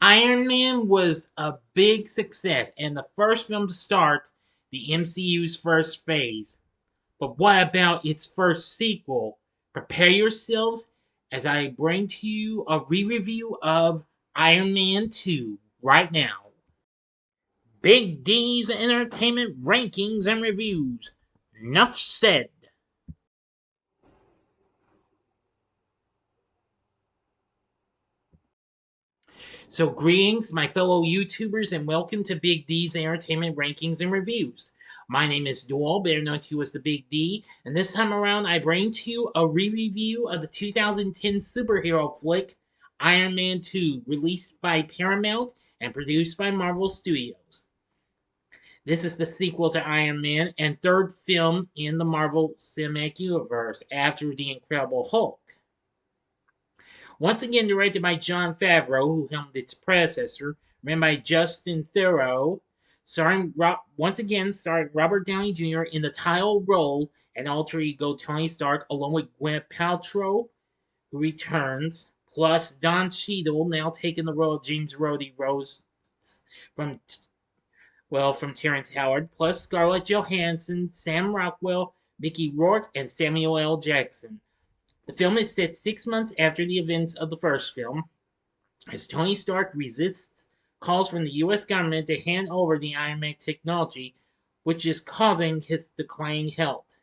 Iron Man was a big success and the first film to start the MCU's first phase. But what about its first sequel? Prepare yourselves as I bring to you a re-review of Iron Man 2 right now. Big D's Entertainment Rankings and Reviews. Enough said. So, greetings, my fellow YouTubers, and welcome to Big D's Entertainment Rankings and Reviews. My name is Doyle, better known to you as the Big D, and this time around I bring to you a re-review of the 2010 superhero flick Iron Man 2, released by Paramount and produced by Marvel Studios. This is the sequel to Iron Man and third film in the Marvel Cinematic Universe after The Incredible Hulk. Once again directed by Jon Favreau, who helmed its predecessor, written by Justin Theroux, once again starring Robert Downey Jr. in the title role and alter ego Tony Stark, along with Gwyneth Paltrow, who returns, plus Don Cheadle, now taking the role of James Rhodey Rhodes from from Terrence Howard, plus Scarlett Johansson, Sam Rockwell, Mickey Rourke, and Samuel L. Jackson. The film is set 6 months after the events of the first film, as Tony Stark resists calls from the US government to hand over the Iron Man technology, which is causing his declining health.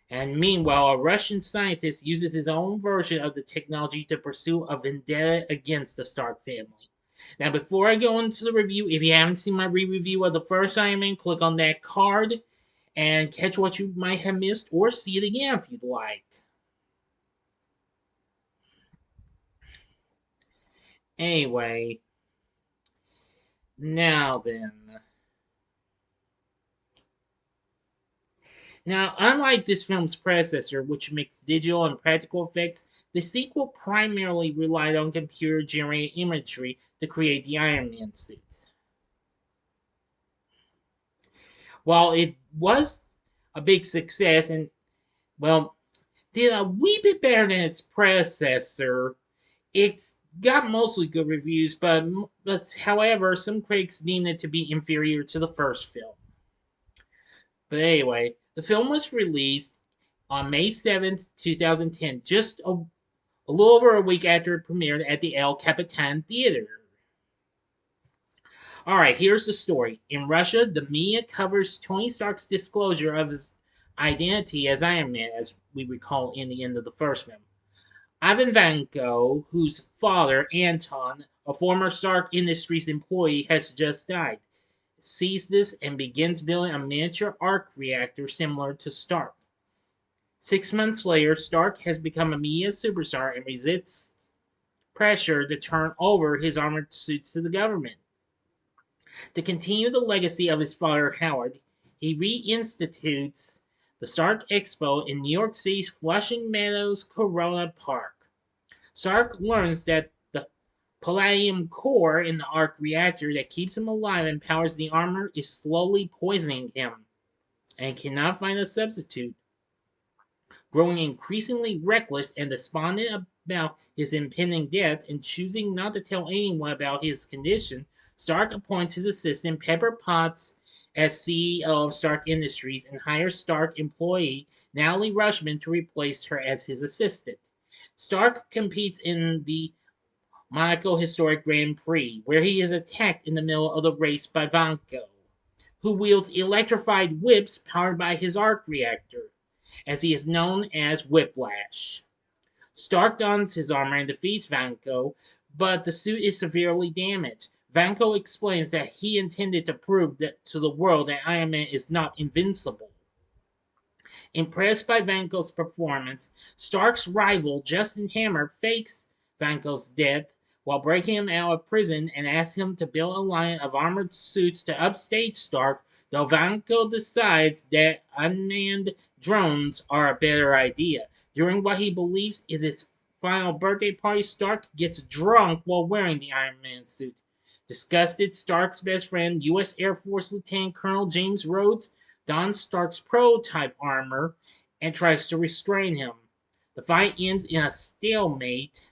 And meanwhile, a Russian scientist uses his own version of the technology to pursue a vendetta against the Stark family. Now, before I go into the review, if you haven't seen my re-review of the first Iron Man, click on that card and catch what you might have missed, or see it again if you'd like. Anyway, now then. Now, unlike this film's predecessor, which mixed digital and practical effects, the sequel primarily relied on computer generated imagery to create the Iron Man suits. While it was a big success and, well, did a wee bit better than its predecessor, it's got mostly good reviews, but however, some critics deemed it to be inferior to the first film. But anyway, the film was released on May 7th, 2010, just a little over a week after it premiered at the El Capitan Theater. Alright, here's the story. In Russia, the media covers Tony Stark's disclosure of his identity as Iron Man, as we recall in the end of the first film. Ivan Vanco, whose father, Anton, a former Stark Industries employee, has just died, sees this and begins building a miniature arc reactor similar to Stark. 6 months later, Stark has become a media superstar and resists pressure to turn over his armored suits to the government. To continue the legacy of his father, Howard, he reinstitutes the Stark Expo in New York City's Flushing Meadows Corona Park. Stark learns that the palladium core in the arc reactor that keeps him alive and powers the armor is slowly poisoning him, and cannot find a substitute. Growing increasingly reckless and despondent about his impending death and choosing not to tell anyone about his condition, Stark appoints his assistant Pepper Potts as CEO of Stark Industries and hires Stark employee Natalie Rushman to replace her as his assistant. Stark competes in the Monaco Historic Grand Prix, where he is attacked in the middle of the race by Vanco, who wields electrified whips powered by his arc reactor, as he is known as Whiplash. Stark dons his armor and defeats Vanco, but the suit is severely damaged. Vanco explains that he intended to prove to the world that Iron Man is not invincible. Impressed by Vanco's performance, Stark's rival, Justin Hammer, fakes Vanco's death while breaking him out of prison and asks him to build a line of armored suits to upstage Stark, though Vanco decides that unmanned drones are a better idea. During what he believes is his final birthday party, Stark gets drunk while wearing the Iron Man suit. Disgusted, Stark's best friend, U.S. Air Force Lieutenant Colonel James Rhodes, dons Stark's prototype armor and tries to restrain him. The fight ends in a stalemate,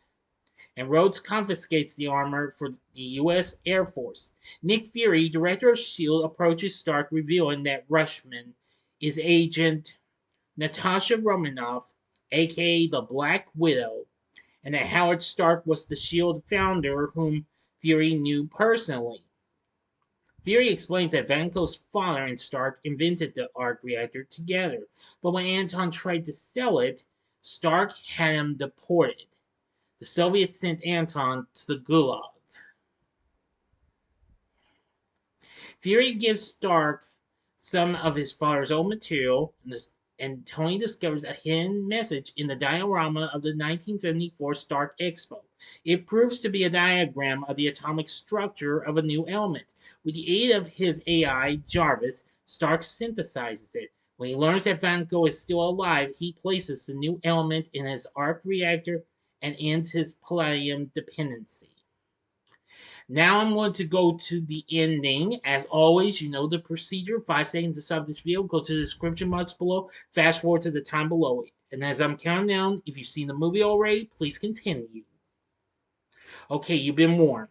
and Rhodes confiscates the armor for the U.S. Air Force. Nick Fury, director of S.H.I.E.L.D., approaches Stark, revealing that Rushman is Agent Natasha Romanoff, aka the Black Widow, and that Howard Stark was the S.H.I.E.L.D. founder whom Fury knew personally. Fury explains that Vanco's father and Stark invented the arc reactor together, but when Anton tried to sell it, Stark had him deported. The Soviets sent Anton to the Gulag. Fury gives Stark some of his father's old material, and Tony discovers a hidden message in the diorama of the 1974 Stark Expo. It proves to be a diagram of the atomic structure of a new element. With the aid of his AI, Jarvis, Stark synthesizes it. When he learns that Vanco is still alive, he places the new element in his arc reactor and ends his palladium dependency. Now I'm going to go to the ending. As always, you know the procedure. 5 seconds to stop this video. Go to the description box below. Fast forward to the time below it. And as I'm counting down, if you've seen the movie already, please continue. Okay, you've been warned.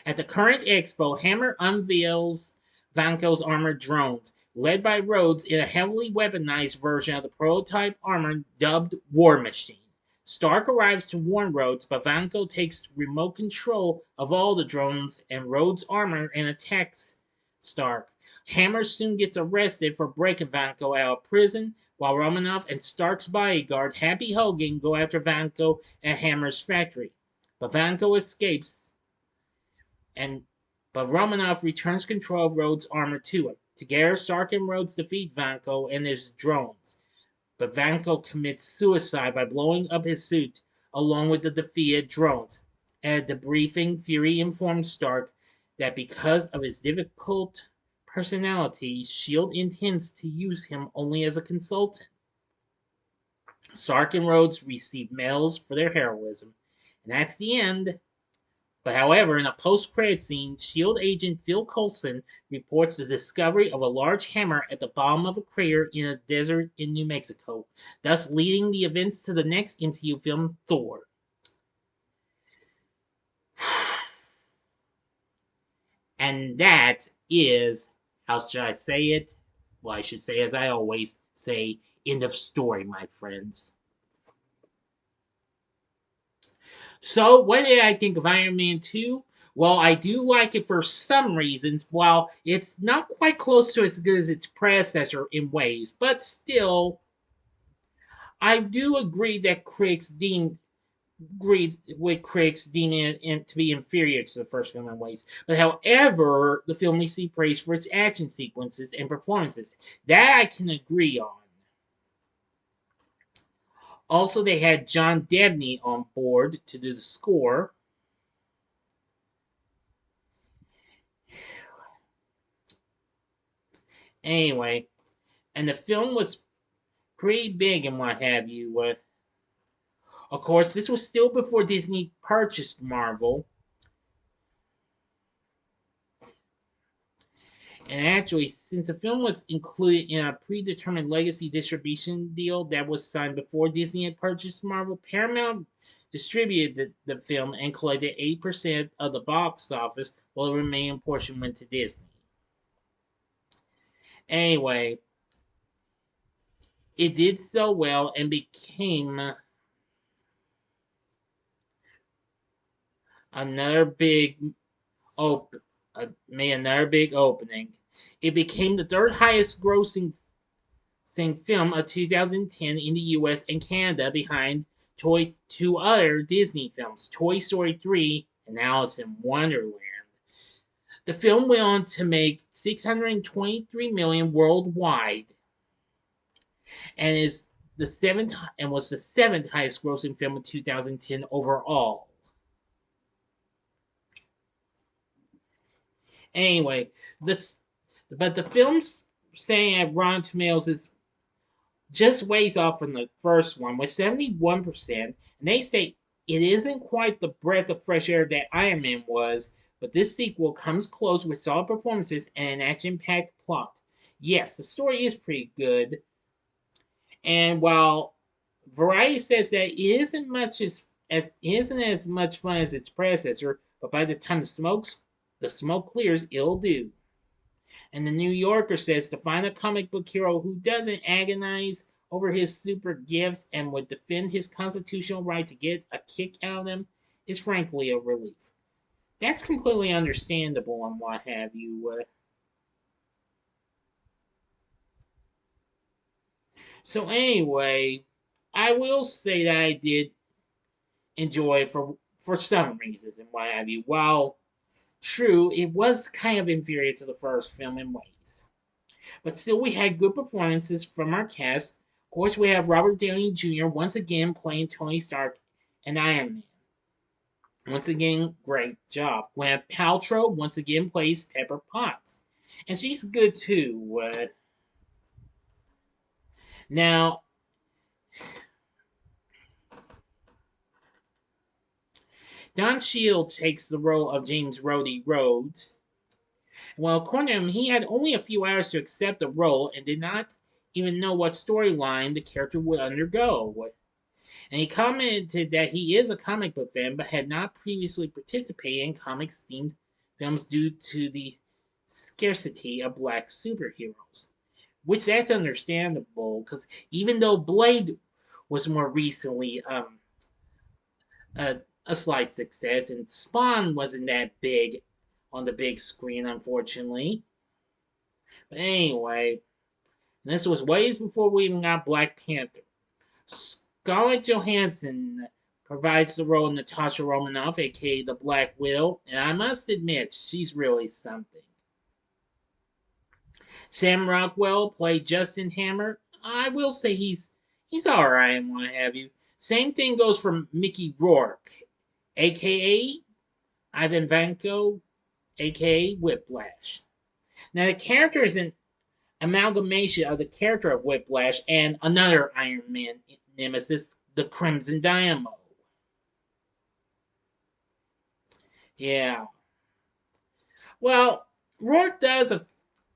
At the current expo, Hammer unveils Vanco's armored drones, led by Rhodes in a heavily weaponized version of the prototype armor dubbed War Machine. Stark arrives to warn Rhodes, but Vanco takes remote control of all the drones and Rhodes' armor and attacks Stark. Hammer soon gets arrested for breaking Vanco out of prison, while Romanoff and Stark's bodyguard, Happy Hogan, go after Vanco at Hammer's factory. But Vanco escapes, but Romanoff returns control of Rhodes' armor to him. Together, Stark and Rhodes defeat Vanco and his drones. But Vanco commits suicide by blowing up his suit along with the defeated drones. At the briefing, Fury informs Stark that because of his difficult personality, S.H.I.E.L.D. intends to use him only as a consultant. Stark and Rhodes receive medals for their heroism, and that's the end. But however, in a post-credit scene, S.H.I.E.L.D. agent Phil Coulson reports the discovery of a large hammer at the bottom of a crater in a desert in New Mexico, thus leading the events to the next MCU film, Thor. And that is, how should I say it? Well, I should say, as I always say, end of story, my friends. So, what did I think of Iron Man 2? Well, I do like it for some reasons, while it's not quite close to as good as its predecessor in ways, but still, I do agree that critics deemed agreed with critics deeming it to be inferior to the first film in ways. But however, the film received praise for its action sequences and performances. That I can agree on. Also, they had John Debney on board to do the score. Anyway, and the film was pretty big and what have you. Of course, this was still before Disney purchased Marvel. And actually, since the film was included in a predetermined legacy distribution deal that was signed before Disney had purchased Marvel, Paramount distributed the film and collected 8% of the box office, while the remaining portion went to Disney. Anyway, it did so well and became another big made another big opening. It became the third highest grossing film of 2010 in the US and Canada, behind two other Disney films, Toy Story 3 and Alice in Wonderland. The film went on to make $623 million worldwide and was the seventh highest grossing film of 2010 overall. Anyway, but the film's saying at Rotten Tomatoes is just ways off from the first one with 71%, and they say it isn't quite the breath of fresh air that Iron Man was, but this sequel comes close with solid performances and an action-packed plot. Yes, the story is pretty good, and while Variety says that it isn't much as It isn't as much fun as its predecessor, but by the time the smoke clears, it'll do. And the New Yorker says to find a comic book hero who doesn't agonize over his super gifts and would defend his constitutional right to get a kick out of them is frankly a relief. That's completely understandable and what have you. So anyway, I will say that I did enjoy it for some reasons and what have you. While true, it was kind of inferior to the first film in ways. But still, we had good performances from our cast. Of course, we have Robert Downey Jr. once again playing Tony Stark and Iron Man. Once again, great job. Gwyneth Paltrow once again plays Pepper Potts. And she's good too. Now, Don Cheadle takes the role of James Rhodey Rhodes. Well, according to him, he had only a few hours to accept the role and did not even know what storyline the character would undergo. And he commented that he is a comic book fan but had not previously participated in comics themed films due to the scarcity of black superheroes. Which that's understandable because even though Blade was more recently a slight success and Spawn wasn't that big on the big screen, unfortunately. But anyway, this was ways before we even got Black Panther. Scarlett Johansson provides the role of Natasha Romanoff, aka the Black Widow, and I must admit, she's really something. Sam Rockwell played Justin Hammer. I will say he's alright and what have you. Same thing goes for Mickey Rourke, aka Ivan Vanco, aka Whiplash. Now the character is an amalgamation of the character of Whiplash and another Iron Man nemesis, the Crimson Dynamo. Yeah. Well, Rourke does a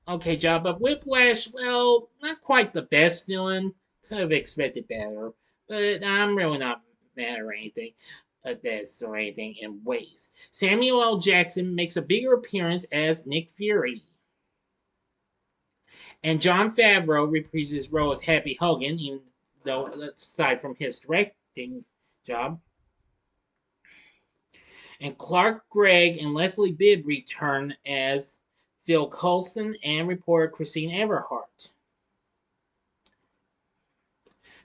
okay job, but Whiplash, well, not quite the best villain. Could have expected better, but I'm really not mad or anything at this or anything in ways. Samuel L. Jackson makes a bigger appearance as Nick Fury. And Jon Favreau reprises his role as Happy Hogan, even though aside from his directing job. And Clark Gregg and Leslie Bibb return as Phil Coulson and reporter Christine Everhart.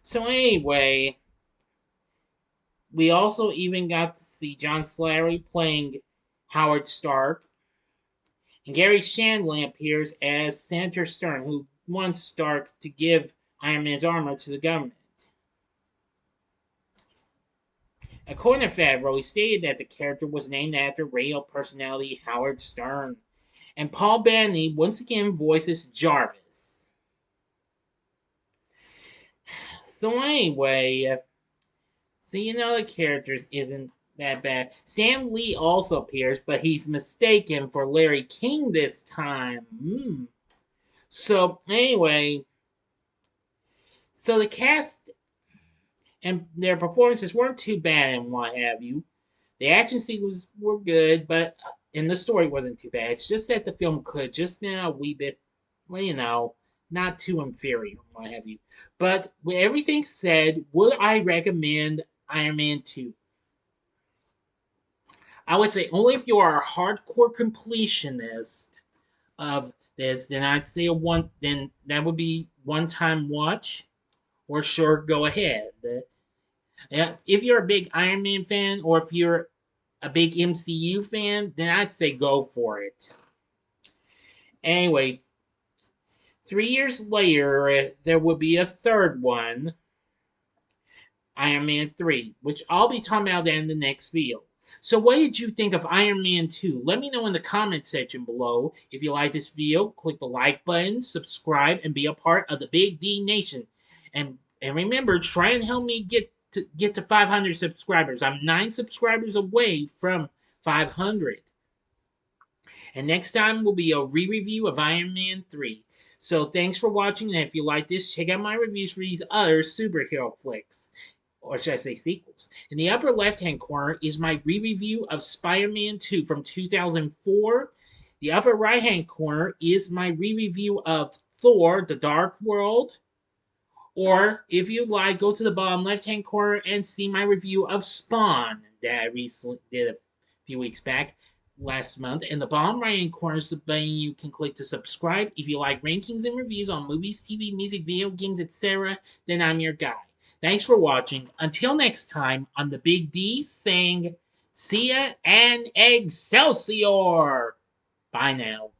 So anyway, we also even got to see John Slattery playing Howard Stark. And Gary Shandling appears as Senator Stern, who wants Stark to give Iron Man's armor to the government. According to Favreau, he stated that the character was named after radio personality Howard Stern. And Paul Bettany once again voices Jarvis. So anyway, seeing other characters isn't that bad. Stan Lee also appears, but he's mistaken for Larry King this time. So anyway, so the cast and their performances weren't too bad and what have you. The action scenes were good, but and the story wasn't too bad. It's just that the film could just been a wee bit, well, not too inferior, what have you. But with everything said, would I recommend Iron Man 2? I would say only if you are a hardcore completionist of this, then I'd say then that would be one time watch, or sure, go ahead. If you're a big Iron Man fan, or if you're a big MCU fan, then I'd say go for it. Anyway, 3 years later, there will be a third one, Iron Man 3, which I'll be talking about in the next video. So what did you think of Iron Man 2? Let me know in the comment section below. If you like this video, click the like button, subscribe, and be a part of the Big D Nation. And remember, try and help me get to 500 subscribers. I'm 9 subscribers away from 500. And next time will be a re-review of Iron Man 3. So thanks for watching, and if you like this, check out my reviews for these other superhero flicks. or should I say sequels. In the upper left-hand corner is my re-review of Spider-Man 2 from 2004. The upper right-hand corner is my re-review of Thor: The Dark World. Or, if you like, go to the bottom left-hand corner and see my review of Spawn that I recently did a few weeks back last month. In the bottom right-hand corner is the button you can click to subscribe. If you like rankings and reviews on movies, TV, music, video games, etc., then I'm your guy. Thanks for watching. Until next time, I'm the Big D saying, see ya and Excelsior! Bye now.